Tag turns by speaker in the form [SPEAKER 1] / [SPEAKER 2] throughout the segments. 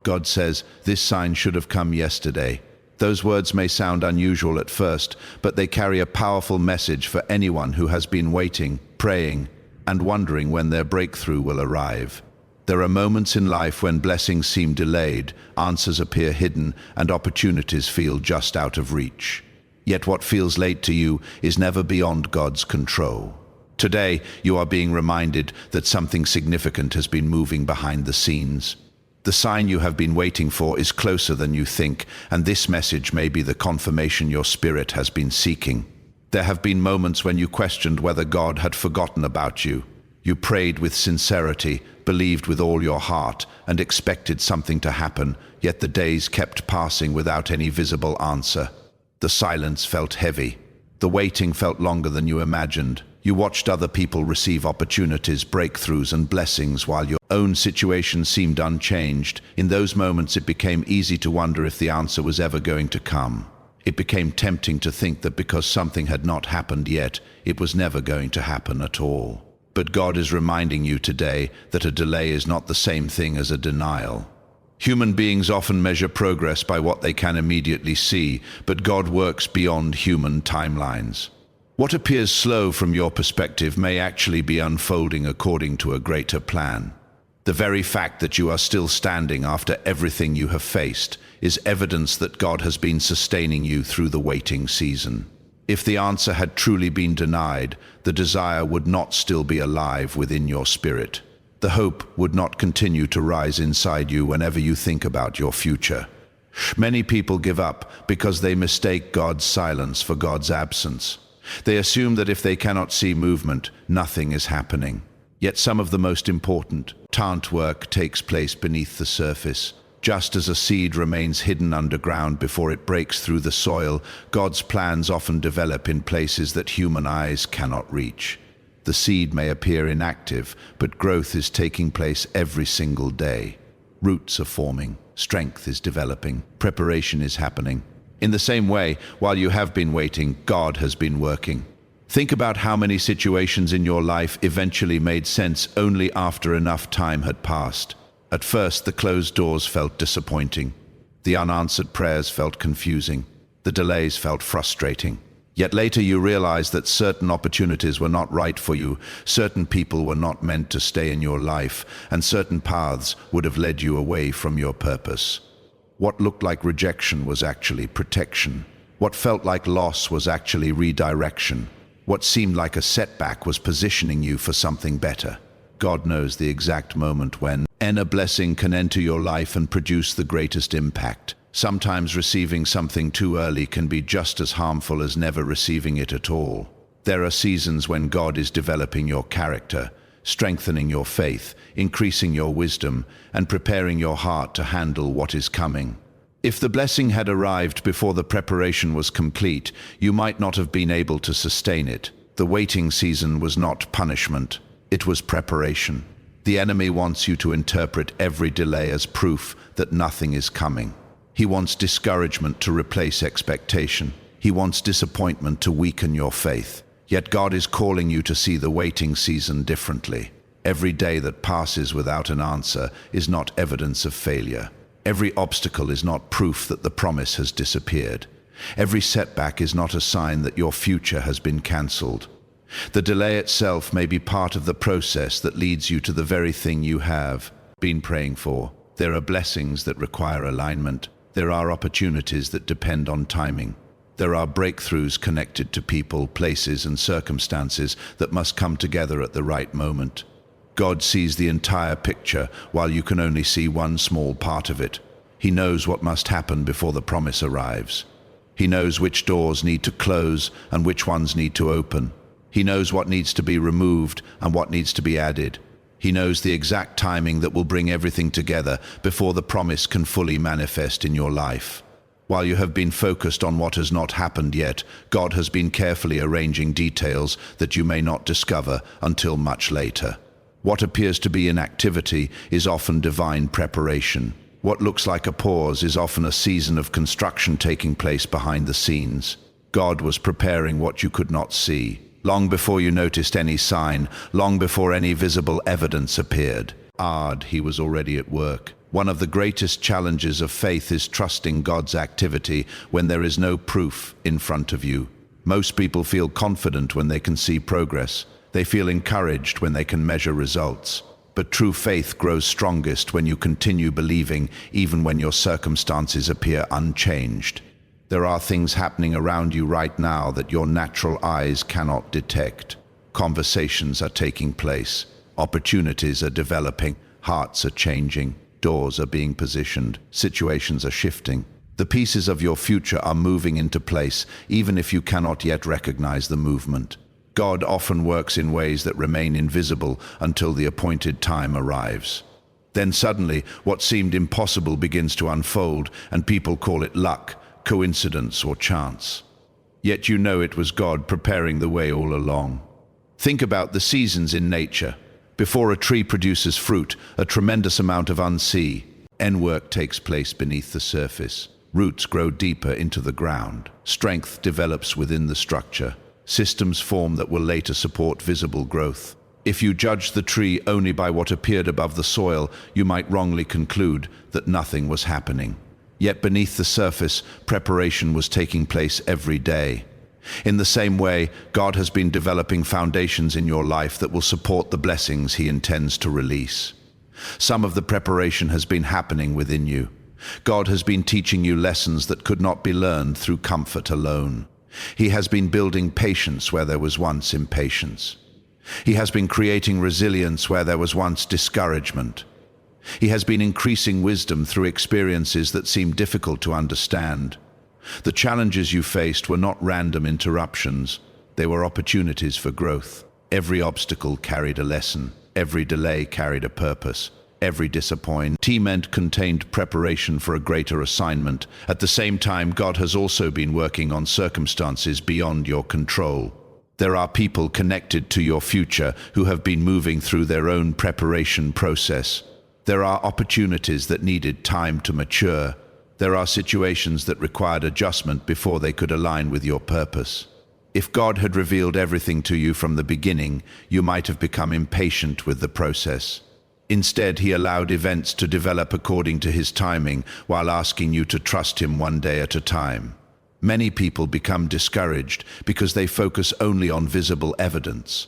[SPEAKER 1] God says, "This sign should have come yesterday." Those words may sound unusual at first, but they carry a powerful message for anyone who has been waiting, praying, and wondering when their breakthrough will arrive. There are moments in life when blessings seem delayed, answers appear hidden, and opportunities feel just out of reach. Yet what feels late to you is never beyond God's control. Today, you are being reminded that something significant has been moving behind the scenes. The sign you have been waiting for is closer than you think, and this message may be the confirmation your spirit has been seeking. There have been moments when you questioned whether God had forgotten about you. You prayed with sincerity, believed with all your heart, and expected something to happen, yet the days kept passing without any visible answer. The silence felt heavy. The waiting felt longer than you imagined. You watched other people receive opportunities, breakthroughs, and blessings while your own situation seemed unchanged. In those moments, it became easy to wonder if the answer was ever going to come. It became tempting to think that because something had not happened yet, it was never going to happen at all. But God is reminding you today that a delay is not the same thing as a denial. Human beings often measure progress by what they can immediately see, but God works beyond human timelines. What appears slow from your perspective may actually be unfolding according to a greater plan. The very fact that you are still standing after everything you have faced is evidence that God has been sustaining you through the waiting season. If the answer had truly been denied, the desire would not still be alive within your spirit. The hope would not continue to rise inside you whenever you think about your future. Many people give up because they mistake God's silence for God's absence. They assume that if they cannot see movement, nothing is happening. Yet some of the most important work takes place beneath the surface. Just as a seed remains hidden underground before it breaks through the soil, God's plans often develop in places that human eyes cannot reach. The seed may appear inactive, but growth is taking place every single day. Roots are forming, strength is developing, preparation is happening. In the same way, while you have been waiting, God has been working. Think about how many situations in your life eventually made sense only after enough time had passed. At first, the closed doors felt disappointing. The unanswered prayers felt confusing. The delays felt frustrating. Yet later you realized that certain opportunities were not right for you, certain people were not meant to stay in your life, and certain paths would have led you away from your purpose. What looked like rejection was actually protection. What felt like loss was actually redirection. What seemed like a setback was positioning you for something better. God knows the exact moment when a blessing can enter your life and produce the greatest impact. Sometimes receiving something too early can be just as harmful as never receiving it at all. There are seasons when God is developing your character, strengthening your faith, increasing your wisdom, and preparing your heart to handle what is coming. If the blessing had arrived before the preparation was complete, you might not have been able to sustain it. The waiting season was not punishment, it was preparation. The enemy wants you to interpret every delay as proof that nothing is coming. He wants discouragement to replace expectation. He wants disappointment to weaken your faith. Yet God is calling you to see the waiting season differently. Every day that passes without an answer is not evidence of failure. Every obstacle is not proof that the promise has disappeared. Every setback is not a sign that your future has been cancelled. The delay itself may be part of the process that leads you to the very thing you have been praying for. There are blessings that require alignment. There are opportunities that depend on timing. There are breakthroughs connected to people, places, and circumstances that must come together at the right moment. God sees the entire picture while you can only see one small part of it. He knows what must happen before the promise arrives. He knows which doors need to close and which ones need to open. He knows what needs to be removed and what needs to be added. He knows the exact timing that will bring everything together before the promise can fully manifest in your life. While you have been focused on what has not happened yet, God has been carefully arranging details that you may not discover until much later. What appears to be inactivity is often divine preparation. What looks like a pause is often a season of construction taking place behind the scenes. God was preparing what you could not see. Long before you noticed any sign, long before any visible evidence appeared, He was already at work. One of the greatest challenges of faith is trusting God's activity when there is no proof in front of you. Most people feel confident when they can see progress. They feel encouraged when they can measure results. But true faith grows strongest when you continue believing even when your circumstances appear unchanged. There are things happening around you right now that your natural eyes cannot detect. Conversations are taking place. Opportunities are developing. Hearts are changing. Doors are being positioned. Situations are shifting. The pieces of your future are moving into place, even if you cannot yet recognize the movement. God often works in ways that remain invisible until the appointed time arrives. Then suddenly, what seemed impossible begins to unfold, and people call it luck, coincidence, or chance. Yet you know it was God preparing the way all along. Think about the seasons in nature. Before a tree produces fruit, a tremendous amount of unseen work takes place beneath the surface. Roots grow deeper into the ground. Strength develops within the structure. Systems form that will later support visible growth. If you judge the tree only by what appeared above the soil, you might wrongly conclude that nothing was happening. Yet beneath the surface, preparation was taking place every day. In the same way, God has been developing foundations in your life that will support the blessings He intends to release. Some of the preparation has been happening within you. God has been teaching you lessons that could not be learned through comfort alone. He has been building patience where there was once impatience. He has been creating resilience where there was once discouragement. He has been increasing wisdom through experiences that seemed difficult to understand. The challenges you faced were not random interruptions. They were opportunities for growth. Every obstacle carried a lesson. Every delay carried a purpose. Every disappointment contained preparation for a greater assignment. At the same time, God has also been working on circumstances beyond your control. There are people connected to your future who have been moving through their own preparation process. There are opportunities that needed time to mature. There are situations that required adjustment before they could align with your purpose. If God had revealed everything to you from the beginning, you might have become impatient with the process. Instead, He allowed events to develop according to His timing, while asking you to trust Him one day at a time. Many people become discouraged because they focus only on visible evidence.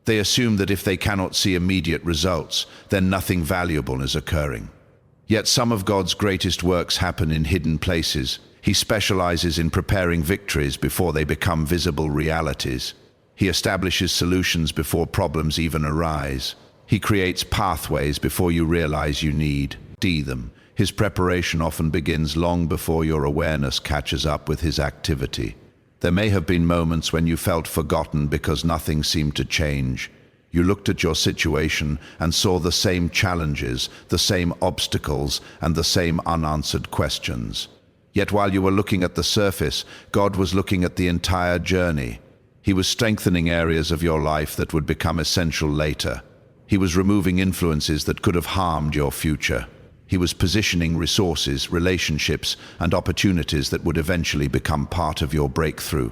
[SPEAKER 1] They assume that if they cannot see immediate results, then nothing valuable is occurring. Yet some of God's greatest works happen in hidden places. He specializes in preparing victories before they become visible realities. He establishes solutions before problems even arise. He creates pathways before you realize you need them. His preparation often begins long before your awareness catches up with His activity. There may have been moments when you felt forgotten because nothing seemed to change. You looked at your situation and saw the same challenges, the same obstacles, and the same unanswered questions. Yet while you were looking at the surface, God was looking at the entire journey. He was strengthening areas of your life that would become essential later. He was removing influences that could have harmed your future. He was positioning resources, relationships, and opportunities that would eventually become part of your breakthrough.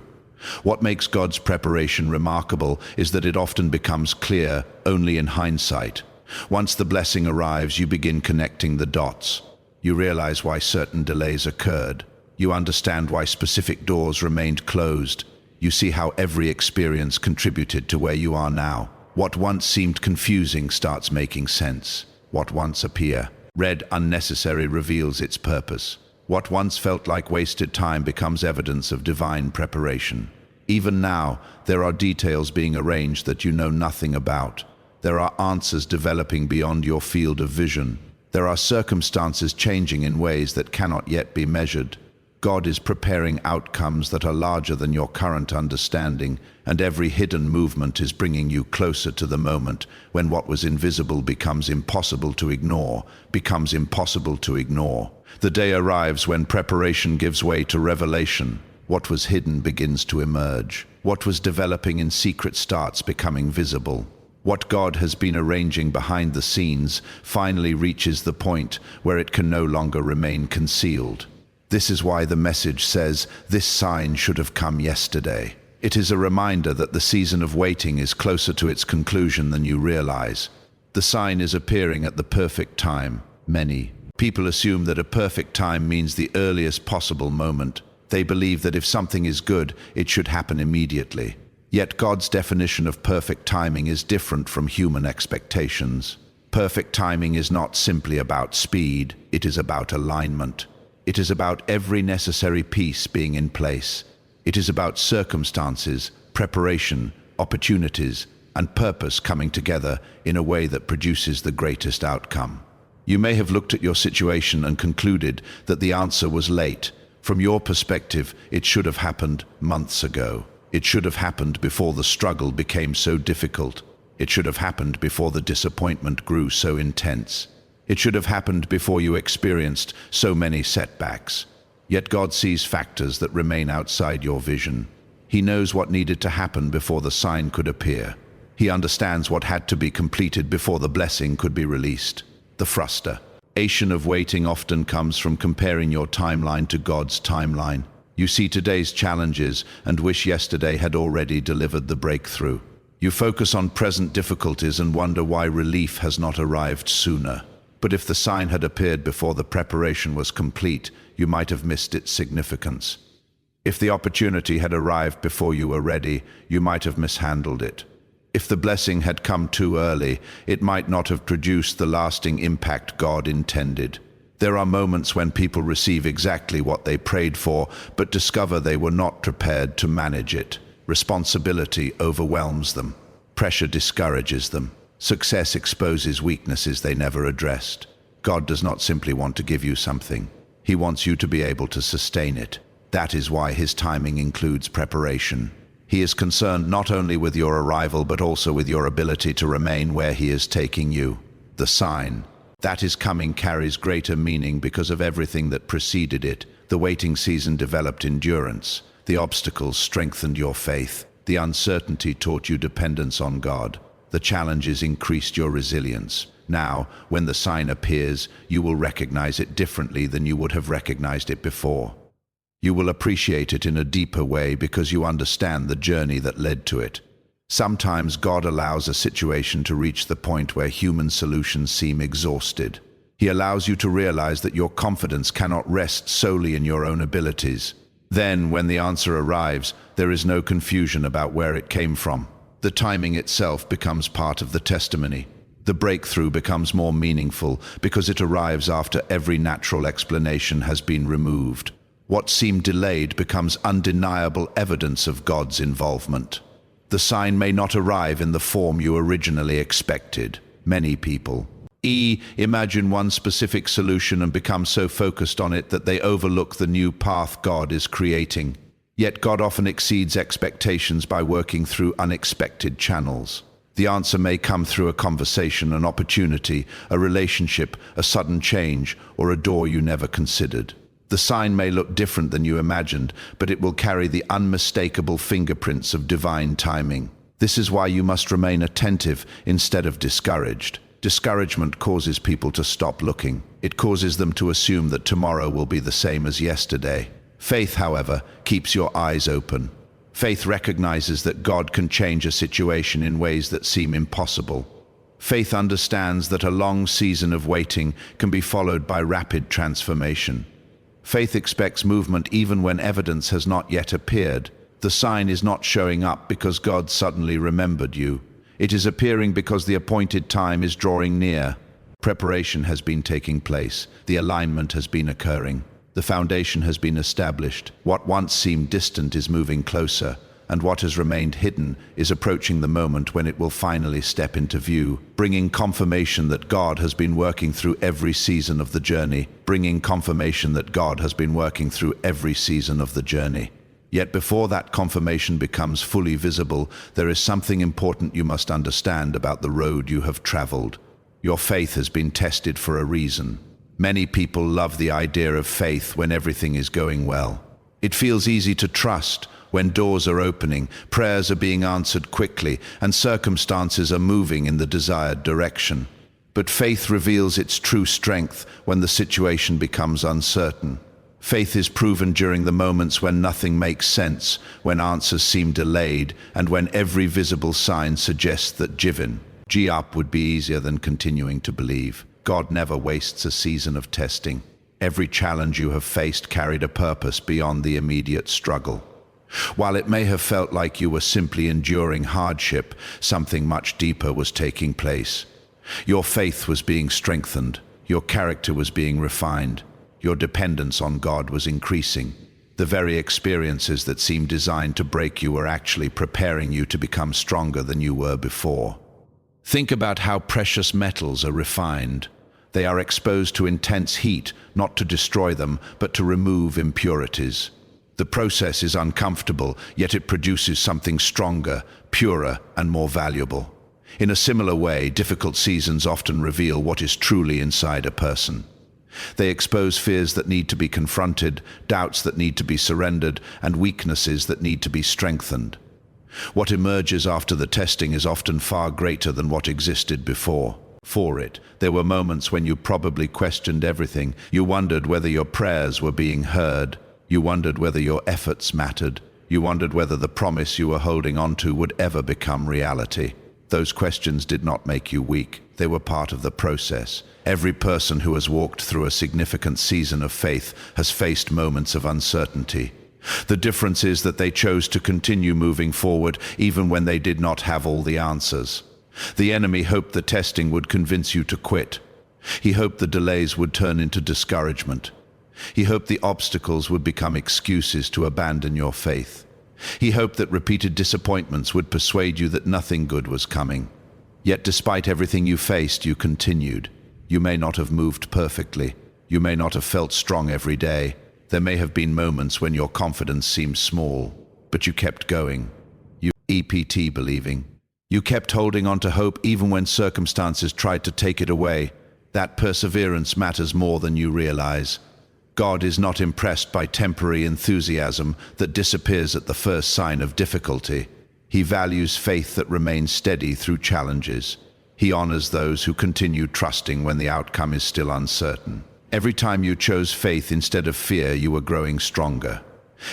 [SPEAKER 1] What makes God's preparation remarkable is that it often becomes clear only in hindsight. Once the blessing arrives, you begin connecting the dots. You realize why certain delays occurred. You understand why specific doors remained closed. You see how every experience contributed to where you are now. What once seemed confusing starts making sense. What once appeared unnecessary reveals its purpose. What once felt like wasted time becomes evidence of divine preparation. Even now, there are details being arranged that you know nothing about. There are answers developing beyond your field of vision. There are circumstances changing in ways that cannot yet be measured. God is preparing outcomes that are larger than your current understanding, and every hidden movement is bringing you closer to the moment when what was invisible becomes impossible to ignore. The day arrives when preparation gives way to revelation. What was hidden begins to emerge. What was developing in secret starts becoming visible. What God has been arranging behind the scenes finally reaches the point where it can no longer remain concealed. This is why the message says, "This sign should have come yesterday." It is a reminder that the season of waiting is closer to its conclusion than you realize. The sign is appearing at the perfect time. Many People assume that a perfect time means the earliest possible moment. They believe that if something is good, it should happen immediately. Yet God's definition of perfect timing is different from human expectations. Perfect timing is not simply about speed, it is about alignment. It is about every necessary piece being in place. It is about circumstances, preparation, opportunities, and purpose coming together in a way that produces the greatest outcome. You may have looked at your situation and concluded that the answer was late. From your perspective, it should have happened months ago. It should have happened before the struggle became so difficult. It should have happened before the disappointment grew so intense. It should have happened before you experienced so many setbacks. Yet God sees factors that remain outside your vision. He knows what needed to happen before the sign could appear. He understands what had to be completed before the blessing could be released. The frustration of waiting often comes from comparing your timeline to God's timeline. You see today's challenges and wish yesterday had already delivered the breakthrough. You focus on present difficulties and wonder why relief has not arrived sooner. But if the sign had appeared before the preparation was complete, you might have missed its significance. If the opportunity had arrived before you were ready, you might have mishandled it. If the blessing had come too early, it might not have produced the lasting impact God intended. There are moments when people receive exactly what they prayed for, but discover they were not prepared to manage it. Responsibility overwhelms them. Pressure discourages them. Success exposes weaknesses they never addressed. God does not simply want to give you something. He wants you to be able to sustain it. That is why His timing includes preparation. He is concerned not only with your arrival, but also with your ability to remain where He is taking you. The sign that is coming carries greater meaning because of everything that preceded it. The waiting season developed endurance. The obstacles strengthened your faith. The uncertainty taught you dependence on God. The challenges increased your resilience. Now, when the sign appears, you will recognize it differently than you would have recognized it before. You will appreciate it in a deeper way because you understand the journey that led to it. Sometimes God allows a situation to reach the point where human solutions seem exhausted. He allows you to realize that your confidence cannot rest solely in your own abilities. Then, when the answer arrives, there is no confusion about where it came from. The timing itself becomes part of the testimony. The breakthrough becomes more meaningful because it arrives after every natural explanation has been removed. What seemed delayed becomes undeniable evidence of God's involvement. The sign may not arrive in the form you originally expected. Many people imagine one specific solution and become so focused on it that they overlook the new path God is creating. Yet God often exceeds expectations by working through unexpected channels. The answer may come through a conversation, an opportunity, a relationship, a sudden change, or a door you never considered. The sign may look different than you imagined, but it will carry the unmistakable fingerprints of divine timing. This is why you must remain attentive instead of discouraged. Discouragement causes people to stop looking. It causes them to assume that tomorrow will be the same as yesterday. Faith, however, keeps your eyes open. Faith recognizes that God can change a situation in ways that seem impossible. Faith understands that a long season of waiting can be followed by rapid transformation. Faith expects movement even when evidence has not yet appeared. The sign is not showing up because God suddenly remembered you. It is appearing because the appointed time is drawing near. Preparation has been taking place. The alignment has been occurring. The foundation has been established. What once seemed distant is moving closer, and what has remained hidden is approaching the moment when it will finally step into view, bringing confirmation that God has been working through every season of the journey, bringing confirmation that God has been working through every season of the journey. Yet before that confirmation becomes fully visible, there is something important you must understand about the road you have traveled. Your faith has been tested for a reason. Many people love the idea of faith when everything is going well. It feels easy to trust when doors are opening, prayers are being answered quickly, and circumstances are moving in the desired direction. But faith reveals its true strength when the situation becomes uncertain. Faith is proven during the moments when nothing makes sense, when answers seem delayed, and when every visible sign suggests that giving up would be easier than continuing to believe. God never wastes a season of testing. Every challenge you have faced carried a purpose beyond the immediate struggle. While it may have felt like you were simply enduring hardship, something much deeper was taking place. Your faith was being strengthened, your character was being refined, your dependence on God was increasing. The very experiences that seemed designed to break you were actually preparing you to become stronger than you were before. Think about how precious metals are refined. They are exposed to intense heat, not to destroy them, but to remove impurities. The process is uncomfortable, yet it produces something stronger, purer, and more valuable. In a similar way, difficult seasons often reveal what is truly inside a person. They expose fears that need to be confronted, doubts that need to be surrendered, and weaknesses that need to be strengthened. What emerges after the testing is often far greater than what existed before. For it, there were moments when you probably questioned everything. You wondered whether your prayers were being heard. You wondered whether your efforts mattered. You wondered whether the promise you were holding on to would ever become reality. Those questions did not make you weak. They were part of the process. Every person who has walked through a significant season of faith has faced moments of uncertainty. The difference is that they chose to continue moving forward even when they did not have all the answers. The enemy hoped the testing would convince you to quit. He hoped the delays would turn into discouragement. He hoped the obstacles would become excuses to abandon your faith. He hoped that repeated disappointments would persuade you that nothing good was coming. Yet despite everything you faced, you continued. You may not have moved perfectly. You may not have felt strong every day. There may have been moments when your confidence seemed small, but you kept going. You EPT believing. You kept holding on to hope even when circumstances tried to take it away. That perseverance matters more than you realize. God is not impressed by temporary enthusiasm that disappears at the first sign of difficulty. He values faith that remains steady through challenges. He honors those who continue trusting when the outcome is still uncertain. Every time you chose faith instead of fear, you were growing stronger.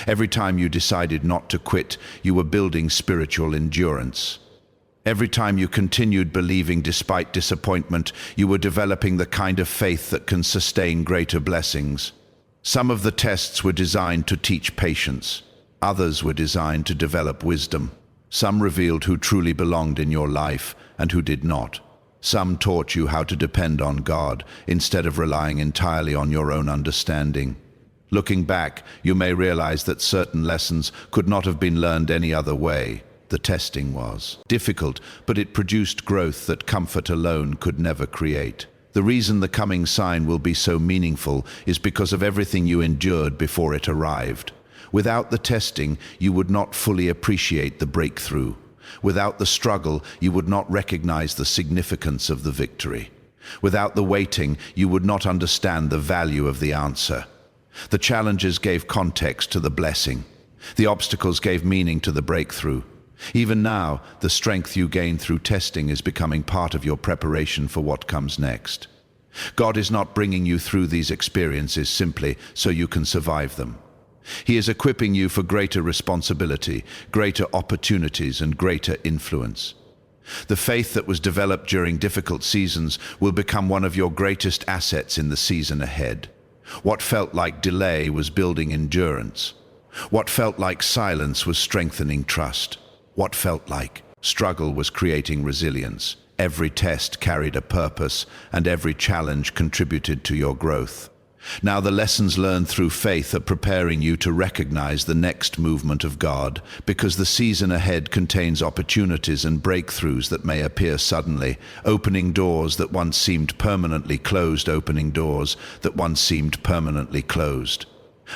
[SPEAKER 1] Every time you decided not to quit, you were building spiritual endurance. Every time you continued believing despite disappointment, you were developing the kind of faith that can sustain greater blessings. Some of the tests were designed to teach patience. Others were designed to develop wisdom. Some revealed who truly belonged in your life and who did not. Some taught you how to depend on God instead of relying entirely on your own understanding. Looking back, you may realize that certain lessons could not have been learned any other way. The testing was difficult, but it produced growth that comfort alone could never create. The reason the coming sign will be so meaningful is because of everything you endured before it arrived. Without the testing, you would not fully appreciate the breakthrough. Without the struggle, you would not recognize the significance of the victory. Without the waiting, you would not understand the value of the answer. The challenges gave context to the blessing. The obstacles gave meaning to the breakthrough. Even now, the strength you gain through testing is becoming part of your preparation for what comes next. God is not bringing you through these experiences simply so you can survive them. He is equipping you for greater responsibility, greater opportunities, and greater influence. The faith that was developed during difficult seasons will become one of your greatest assets in the season ahead. What felt like delay was building endurance. What felt like silence was strengthening trust. What felt like struggle was creating resilience. Every test carried a purpose, and every challenge contributed to your growth. Now the lessons learned through faith are preparing you to recognize the next movement of God, because the season ahead contains opportunities and breakthroughs that may appear suddenly, opening doors that once seemed permanently closed, opening doors that once seemed permanently closed.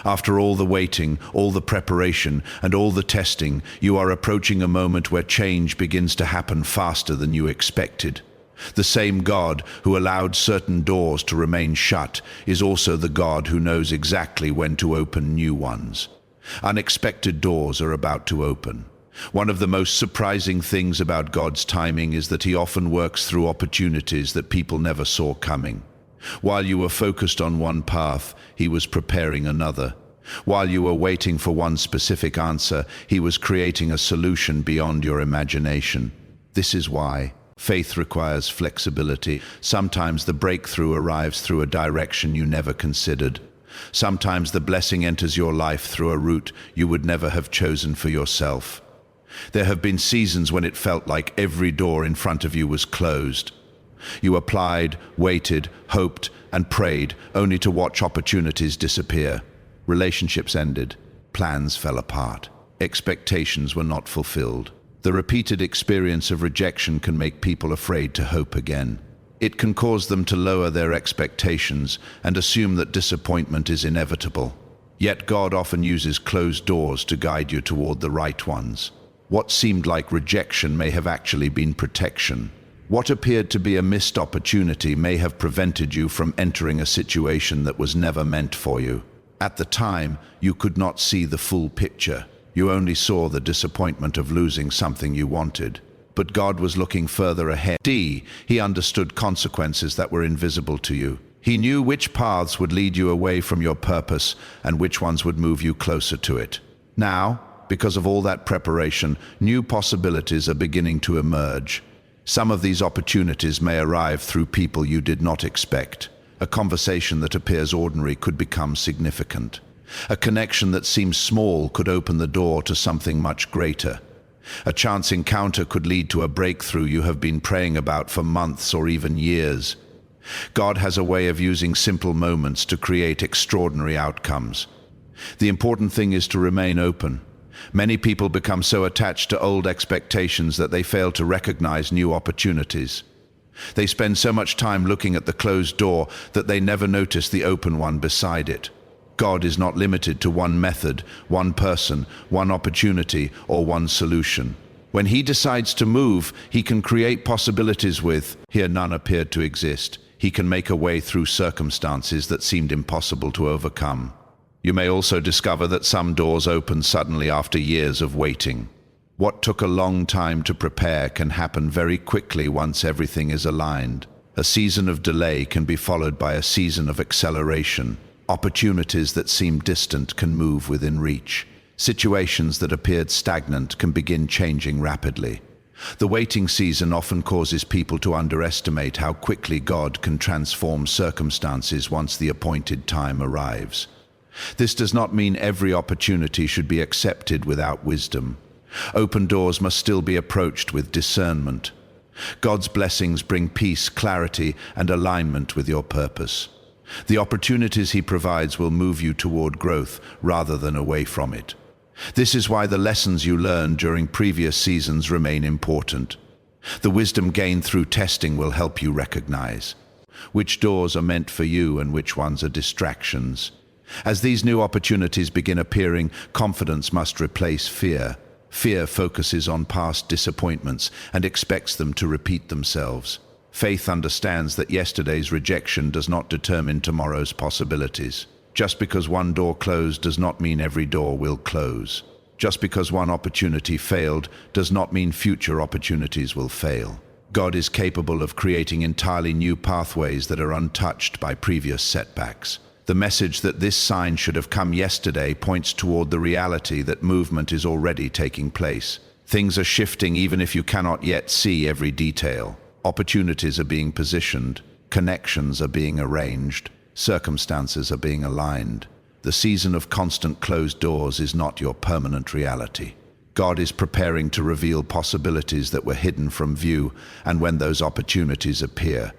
[SPEAKER 1] After all the waiting, all the preparation, and all the testing, you are approaching a moment where change begins to happen faster than you expected. The same God who allowed certain doors to remain shut is also the God who knows exactly when to open new ones. Unexpected doors are about to open. One of the most surprising things about God's timing is that He often works through opportunities that people never saw coming. While you were focused on one path, He was preparing another. While you were waiting for one specific answer, He was creating a solution beyond your imagination. This is why Faith requires flexibility. Sometimes the breakthrough arrives through a direction you never considered. Sometimes the blessing enters your life through a route you would never have chosen for yourself. There have been seasons when it felt like every door in front of you was closed. You applied, waited, hoped, and prayed, only to watch opportunities disappear. Relationships ended. Plans fell apart. Expectations were not fulfilled. The repeated experience of rejection can make people afraid to hope again. It can cause them to lower their expectations and assume that disappointment is inevitable. Yet God often uses closed doors to guide you toward the right ones. What seemed like rejection may have actually been protection. What appeared to be a missed opportunity may have prevented you from entering a situation that was never meant for you. At the time, you could not see the full picture. You only saw the disappointment of losing something you wanted. But God was looking further ahead. He understood consequences that were invisible to you. He knew which paths would lead you away from your purpose and which ones would move you closer to it. Now, because of all that preparation, new possibilities are beginning to emerge. Some of these opportunities may arrive through people you did not expect. A conversation that appears ordinary could become significant. A connection that seems small could open the door to something much greater. A chance encounter could lead to a breakthrough you have been praying about for months or even years. God has a way of using simple moments to create extraordinary outcomes. The important thing is to remain open. Many people become so attached to old expectations that they fail to recognize new opportunities. They spend so much time looking at the closed door that they never notice the open one beside it. God is not limited to one method, one person, one opportunity, or one solution. When He decides to move, He can create possibilities here none appeared to exist. He can make a way through circumstances that seemed impossible to overcome. You may also discover that some doors open suddenly after years of waiting. What took a long time to prepare can happen very quickly once everything is aligned. A season of delay can be followed by a season of acceleration. Opportunities that seem distant can move within reach. Situations that appeared stagnant can begin changing rapidly. The waiting season often causes people to underestimate how quickly God can transform circumstances once the appointed time arrives. This does not mean every opportunity should be accepted without wisdom. Open doors must still be approached with discernment. God's blessings bring peace, clarity, and alignment with your purpose. The opportunities He provides will move you toward growth rather than away from it. This is why the lessons you learned during previous seasons remain important. The wisdom gained through testing will help you recognize which doors are meant for you and which ones are distractions. As these new opportunities begin appearing, confidence must replace fear. Fear focuses on past disappointments and expects them to repeat themselves. Faith understands that yesterday's rejection does not determine tomorrow's possibilities. Just because one door closed does not mean every door will close. Just because one opportunity failed does not mean future opportunities will fail. God is capable of creating entirely new pathways that are untouched by previous setbacks. The message that this sign should have come yesterday points toward the reality that movement is already taking place. Things are shifting even if you cannot yet see every detail. Opportunities are being positioned, connections are being arranged, circumstances are being aligned. The season of constant closed doors is not your permanent reality. God is preparing to reveal possibilities that were hidden from view, and when those opportunities appear,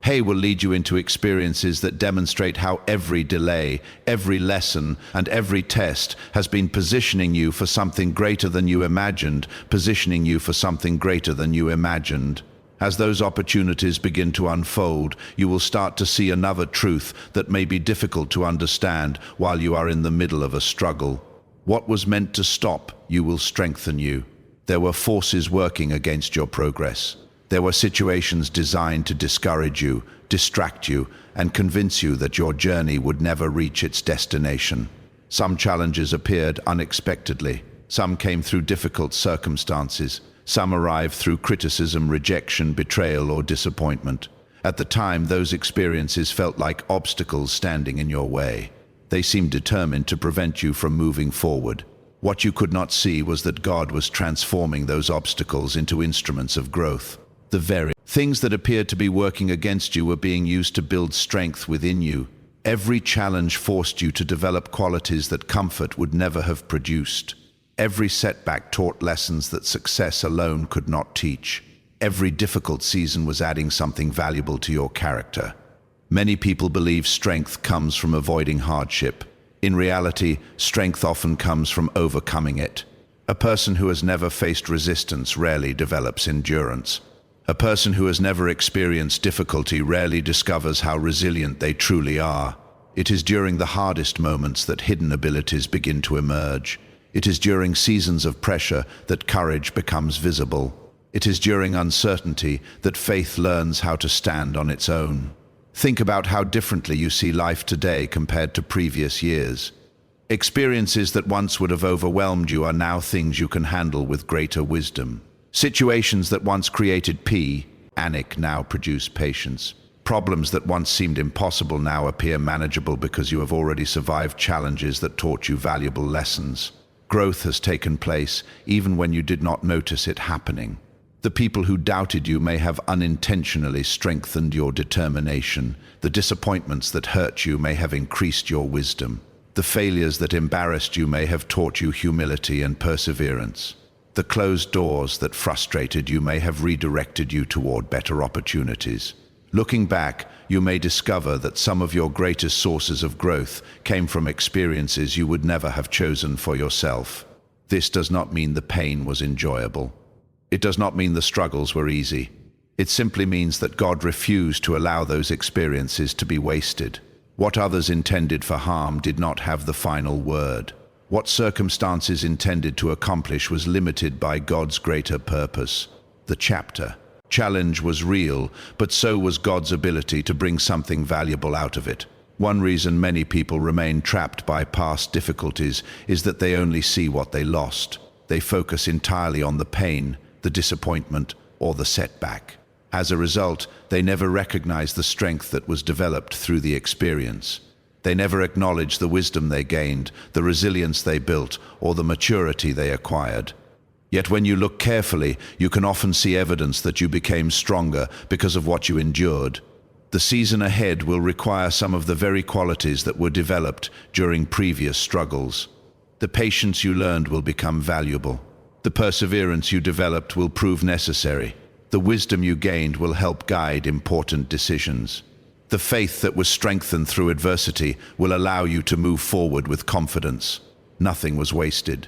[SPEAKER 1] He will lead you into experiences that demonstrate how every delay, every lesson, and every test has been positioning you for something greater than you imagined, positioning you for something greater than you imagined. As those opportunities begin to unfold, you will start to see another truth that may be difficult to understand while you are in the middle of a struggle. What was meant to stop you will strengthen you. There were forces working against your progress. There were situations designed to discourage you, distract you, and convince you that your journey would never reach its destination. Some challenges appeared unexpectedly. Some came through difficult circumstances. Some arrived through criticism, rejection, betrayal, or disappointment. At the time, those experiences felt like obstacles standing in your way. They seemed determined to prevent you from moving forward. What you could not see was that God was transforming those obstacles into instruments of growth. The very things that appeared to be working against you were being used to build strength within you. Every challenge forced you to develop qualities that comfort would never have produced. Every setback taught lessons that success alone could not teach. Every difficult season was adding something valuable to your character. Many people believe strength comes from avoiding hardship. In reality, strength often comes from overcoming it. A person who has never faced resistance rarely develops endurance. A person who has never experienced difficulty rarely discovers how resilient they truly are. It is during the hardest moments that hidden abilities begin to emerge. It is during seasons of pressure that courage becomes visible. It is during uncertainty that faith learns how to stand on its own. Think about how differently you see life today compared to previous years. Experiences that once would have overwhelmed you are now things you can handle with greater wisdom. Situations that once created panic now produce patience. Problems that once seemed impossible now appear manageable because you have already survived challenges that taught you valuable lessons. Growth has taken place even when you did not notice it happening. The people who doubted you may have unintentionally strengthened your determination. The disappointments that hurt you may have increased your wisdom. The failures that embarrassed you may have taught you humility and perseverance. The closed doors that frustrated you may have redirected you toward better opportunities. Looking back, you may discover that some of your greatest sources of growth came from experiences you would never have chosen for yourself. This does not mean the pain was enjoyable. It does not mean the struggles were easy. It simply means that God refused to allow those experiences to be wasted. What others intended for harm did not have the final word. What circumstances intended to accomplish was limited by God's greater purpose. The challenge was real, but so was God's ability to bring something valuable out of it. One reason many people remain trapped by past difficulties is that they only see what they lost. They focus entirely on the pain, the disappointment, or the setback. As a result, they never recognize the strength that was developed through the experience. They never acknowledge the wisdom they gained, the resilience they built, or the maturity they acquired. Yet when you look carefully, you can often see evidence that you became stronger because of what you endured. The season ahead will require some of the very qualities that were developed during previous struggles. The patience you learned will become valuable. The perseverance you developed will prove necessary. The wisdom you gained will help guide important decisions. The faith that was strengthened through adversity will allow you to move forward with confidence. Nothing was wasted.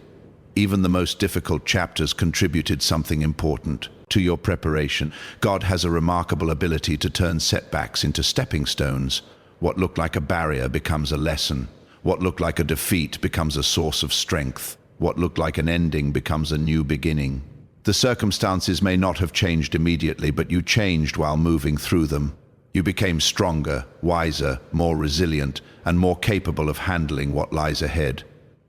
[SPEAKER 1] Even the most difficult chapters contributed something important to your preparation. God has a remarkable ability to turn setbacks into stepping stones. What looked like a barrier becomes a lesson. What looked like a defeat becomes a source of strength. What looked like an ending becomes a new beginning. The circumstances may not have changed immediately, but you changed while moving through them. You became stronger, wiser, more resilient, and more capable of handling what lies ahead.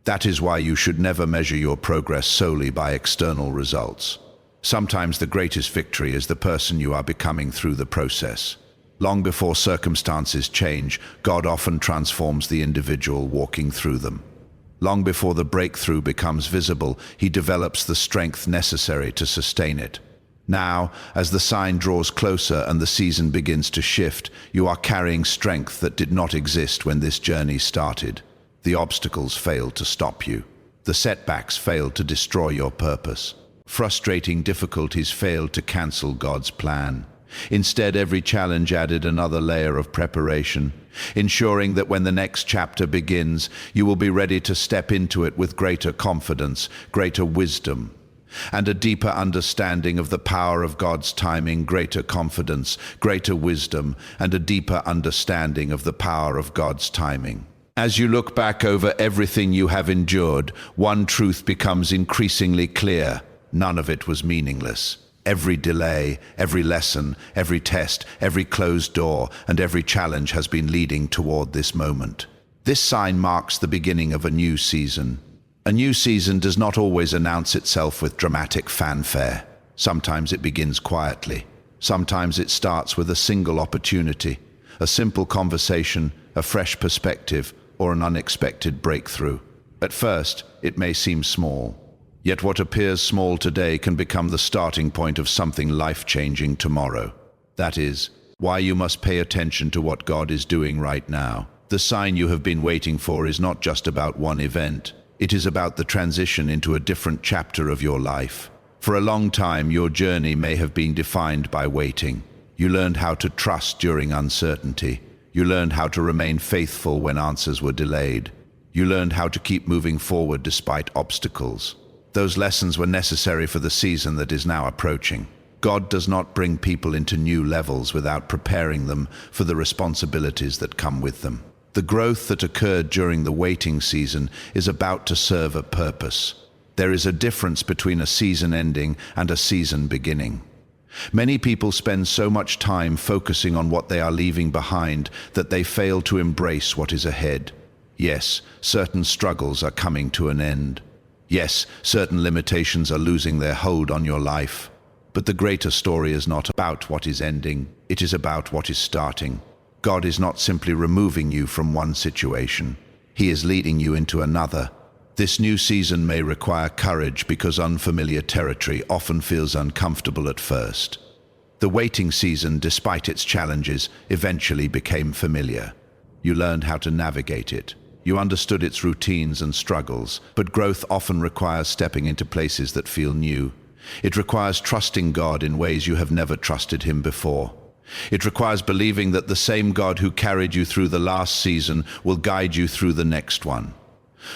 [SPEAKER 1] That is why you should never measure your progress solely by external results. Sometimes the greatest victory is the person you are becoming through the process. Long before circumstances change, God often transforms the individual walking through them. Long before the breakthrough becomes visible, He develops the strength necessary to sustain it. Now, as the sign draws closer and the season begins to shift, you are carrying strength that did not exist when this journey started. The obstacles failed to stop you. The setbacks failed to destroy your purpose. Frustrating difficulties failed to cancel God's plan. Instead, every challenge added another layer of preparation, ensuring that when the next chapter begins, you will be ready to step into it with greater confidence, greater wisdom, and a deeper understanding of the power of God's timing. Greater confidence, greater wisdom, and a deeper understanding of the power of God's timing. As you look back over everything you have endured, one truth becomes increasingly clear: none of it was meaningless. Every delay, every lesson, every test, every closed door, and every challenge has been leading toward this moment. This sign marks the beginning of a new season. A new season does not always announce itself with dramatic fanfare. Sometimes it begins quietly. Sometimes it starts with a single opportunity, a simple conversation, a fresh perspective, or an unexpected breakthrough. At first, it may seem small. Yet what appears small today can become the starting point of something life-changing tomorrow. That is why you must pay attention to what God is doing right now. The sign you have been waiting for is not just about one event. It is about the transition into a different chapter of your life. For a long time, your journey may have been defined by waiting. You learned how to trust during uncertainty. You learned how to remain faithful when answers were delayed. You learned how to keep moving forward despite obstacles. Those lessons were necessary for the season that is now approaching. God does not bring people into new levels without preparing them for the responsibilities that come with them. The growth that occurred during the waiting season is about to serve a purpose. There is a difference between a season ending and a season beginning. Many people spend so much time focusing on what they are leaving behind that they fail to embrace what is ahead. Yes, certain struggles are coming to an end. Yes, certain limitations are losing their hold on your life. But the greater story is not about what is ending, it is about what is starting. God is not simply removing you from one situation. He is leading you into another. This new season may require courage because unfamiliar territory often feels uncomfortable at first. The waiting season, despite its challenges, eventually became familiar. You learned how to navigate it. You understood its routines and struggles, but growth often requires stepping into places that feel new. It requires trusting God in ways you have never trusted Him before. It requires believing that the same God who carried you through the last season will guide you through the next one.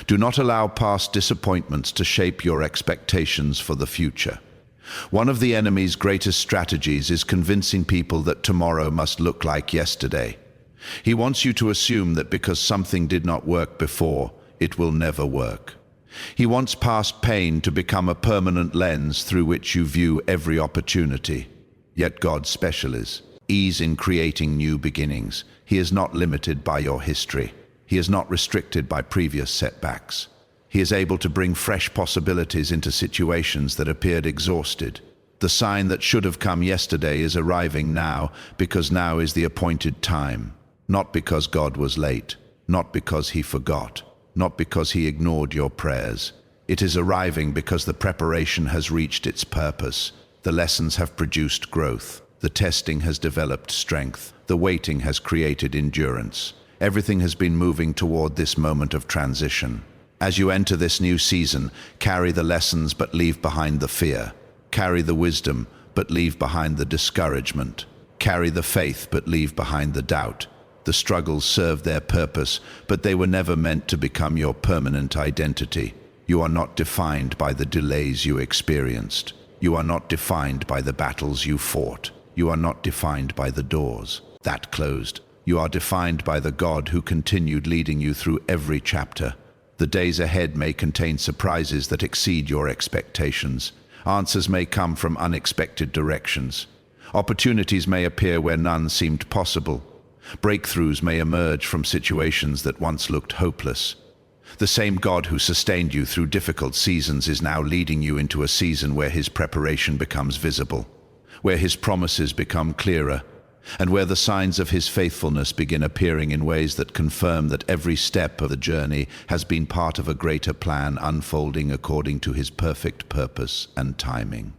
[SPEAKER 1] Do not allow past disappointments to shape your expectations for the future. One of the enemy's greatest strategies is convincing people that tomorrow must look like yesterday. He wants you to assume that because something did not work before, it will never work. He wants past pain to become a permanent lens through which you view every opportunity. Yet God's special is ease in creating new beginnings. He is not limited by your history. He is not restricted by previous setbacks. He is able to bring fresh possibilities into situations that appeared exhausted. The sign that should have come yesterday is arriving now because now is the appointed time. Not because God was late, not because He forgot, not because He ignored your prayers. It is arriving because the preparation has reached its purpose. The lessons have produced growth. The testing has developed strength. The waiting has created endurance. Everything has been moving toward this moment of transition. As you enter this new season, carry the lessons but leave behind the fear. Carry the wisdom but leave behind the discouragement. Carry the faith but leave behind the doubt. The struggles served their purpose, but they were never meant to become your permanent identity. You are not defined by the delays you experienced. You are not defined by the battles you fought. You are not defined by the doors that closed. You are defined by the God who continued leading you through every chapter. The days ahead may contain surprises that exceed your expectations. Answers may come from unexpected directions. Opportunities may appear where none seemed possible. Breakthroughs may emerge from situations that once looked hopeless. The same God who sustained you through difficult seasons is now leading you into a season where His preparation becomes visible, where His promises become clearer, and where the signs of His faithfulness begin appearing in ways that confirm that every step of the journey has been part of a greater plan unfolding according to His perfect purpose and timing.